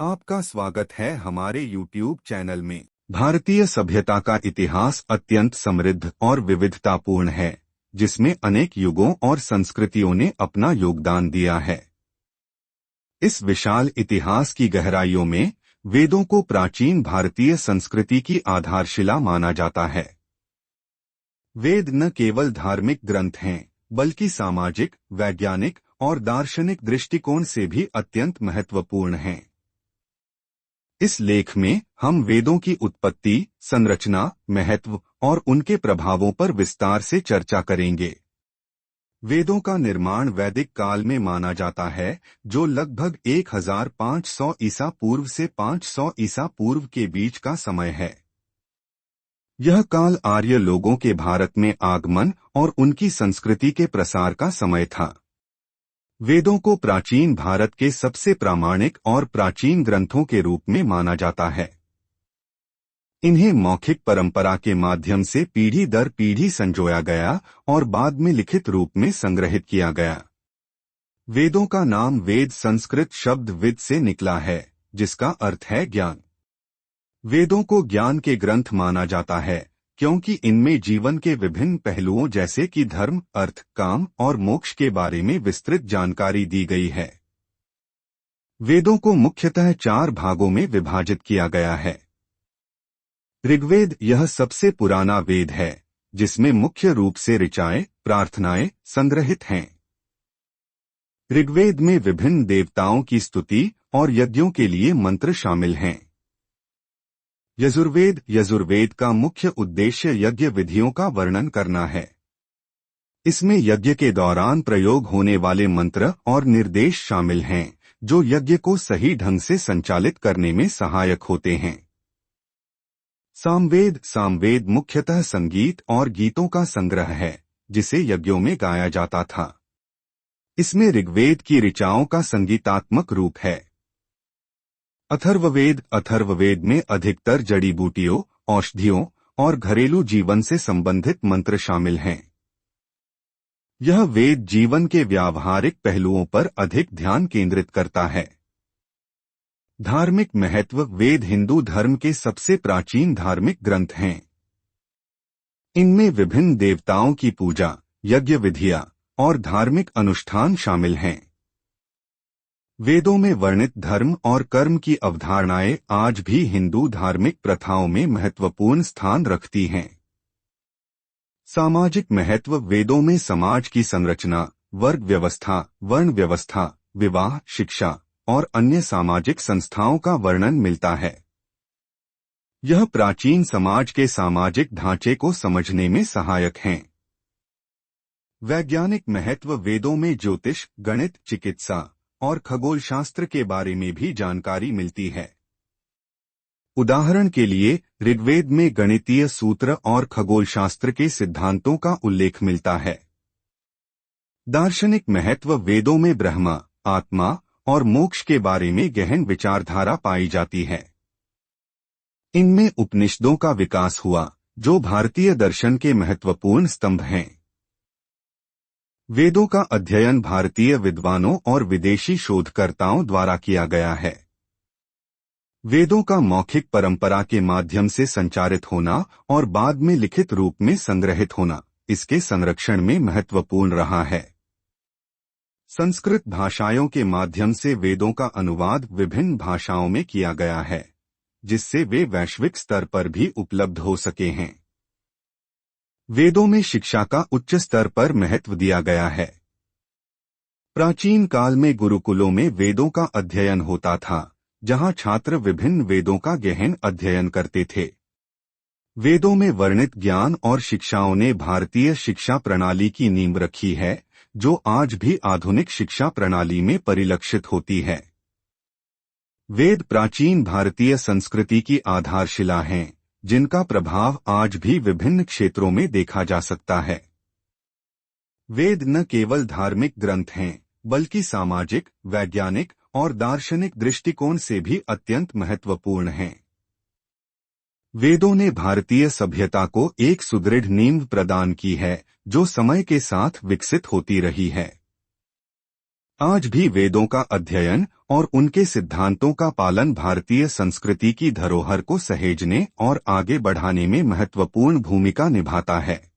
आपका स्वागत है हमारे YouTube चैनल में। भारतीय सभ्यता का इतिहास अत्यंत समृद्ध और विविधतापूर्ण है, जिसमें अनेक युगों और संस्कृतियों ने अपना योगदान दिया है। इस विशाल इतिहास की गहराइयों में वेदों को प्राचीन भारतीय संस्कृति की आधारशिला माना जाता है। वेद न केवल धार्मिक ग्रंथ हैं, बल्कि सामाजिक, वैज्ञानिक और दार्शनिक दृष्टिकोण से भी अत्यंत महत्वपूर्ण हैं। इस लेख में हम वेदों की उत्पत्ति, संरचना, महत्व और उनके प्रभावों पर विस्तार से चर्चा करेंगे। वेदों का निर्माण वैदिक काल में माना जाता है, जो लगभग 1500 ईसा पूर्व से 500 ईसा पूर्व के बीच का समय है। यह काल आर्य लोगों के भारत में आगमन और उनकी संस्कृति के प्रसार का समय था। वेदों को प्राचीन भारत के सबसे प्रामाणिक और प्राचीन ग्रंथों के रूप में माना जाता है। इन्हें मौखिक परंपरा के माध्यम से पीढ़ी दर पीढ़ी संजोया गया और बाद में लिखित रूप में संग्रहित किया गया। वेदों का नाम वेद संस्कृत शब्द विद से निकला है, जिसका अर्थ है ज्ञान। वेदों को ज्ञान के ग्रंथ माना जाता है, क्योंकि इनमें जीवन के विभिन्न पहलुओं जैसे कि धर्म, अर्थ, काम और मोक्ष के बारे में विस्तृत जानकारी दी गई है। वेदों को मुख्यतः 4 भागों में विभाजित किया गया है। ऋग्वेद यह सबसे पुराना वेद है, जिसमें मुख्य रूप से ऋचाएं, प्रार्थनाएं संग्रहित हैं। ऋग्वेद में विभिन्न देवताओं की स्तुति और यज्ञों के लिए मंत्र शामिल हैं। यजुर्वेद का मुख्य उद्देश्य यज्ञ विधियों का वर्णन करना है। इसमें यज्ञ के दौरान प्रयोग होने वाले मंत्र और निर्देश शामिल हैं, जो यज्ञ को सही ढंग से संचालित करने में सहायक होते हैं। सामवेद मुख्यतः संगीत और गीतों का संग्रह है, जिसे यज्ञों में गाया जाता था। इसमें ऋग्वेद की ऋचाओं का संगीतात्मक रूप है। अथर्ववेद में अधिकतर जड़ी बूटियों, औषधियों और घरेलू जीवन से संबंधित मंत्र शामिल हैं। यह वेद जीवन के व्यावहारिक पहलुओं पर अधिक ध्यान केंद्रित करता है। धार्मिक महत्व वेद हिंदू धर्म के सबसे प्राचीन धार्मिक ग्रंथ हैं। इनमें विभिन्न देवताओं की पूजा, यज्ञ विधियां और धार्मिक अनुष्ठान शामिल हैं। वेदों में वर्णित धर्म और कर्म की अवधारणाएं आज भी हिंदू धार्मिक प्रथाओं में महत्वपूर्ण स्थान रखती हैं। सामाजिक महत्व वेदों में समाज की संरचना, वर्ग व्यवस्था, वर्ण व्यवस्था, विवाह, शिक्षा और अन्य सामाजिक संस्थाओं का वर्णन मिलता है। यह प्राचीन समाज के सामाजिक ढांचे को समझने में सहायक हैं। वैज्ञानिक महत्व वेदों में ज्योतिष, गणित, चिकित्सा और खगोलशास्त्र के बारे में भी जानकारी मिलती है। उदाहरण के लिए ऋग्वेद में गणितीय सूत्र और खगोलशास्त्र के सिद्धांतों का उल्लेख मिलता है। दार्शनिक महत्व वेदों में ब्रह्मा, आत्मा और मोक्ष के बारे में गहन विचारधारा पाई जाती है। इनमें उपनिषदों का विकास हुआ, जो भारतीय दर्शन के महत्वपूर्ण स्तंभ हैं। वेदों का अध्ययन भारतीय विद्वानों और विदेशी शोधकर्ताओं द्वारा किया गया है। वेदों का मौखिक परंपरा के माध्यम से संचारित होना और बाद में लिखित रूप में संग्रहित होना इसके संरक्षण में महत्वपूर्ण रहा है। संस्कृत भाषाओं के माध्यम से वेदों का अनुवाद विभिन्न भाषाओं में किया गया है, जिससे वे वैश्विक स्तर पर भी उपलब्ध हो सके हैं। वेदों में शिक्षा का उच्च स्तर पर महत्व दिया गया है। प्राचीन काल में गुरुकुलों में वेदों का अध्ययन होता था, जहां छात्र विभिन्न वेदों का गहन अध्ययन करते थे। वेदों में वर्णित ज्ञान और शिक्षाओं ने भारतीय शिक्षा प्रणाली की नींव रखी है, जो आज भी आधुनिक शिक्षा प्रणाली में परिलक्षित होती है। वेद प्राचीन भारतीय संस्कृति की आधारशिला हैं, जिनका प्रभाव आज भी विभिन्न क्षेत्रों में देखा जा सकता है। वेद न केवल धार्मिक ग्रंथ हैं, बल्कि सामाजिक, वैज्ञानिक और दार्शनिक दृष्टिकोण से भी अत्यंत महत्वपूर्ण हैं। वेदों ने भारतीय सभ्यता को एक सुदृढ़ नींव प्रदान की है, जो समय के साथ विकसित होती रही है। आज भी वेदों का अध्ययन और उनके सिद्धांतों का पालन भारतीय संस्कृति की धरोहर को सहेजने और आगे बढ़ाने में महत्वपूर्ण भूमिका निभाता है।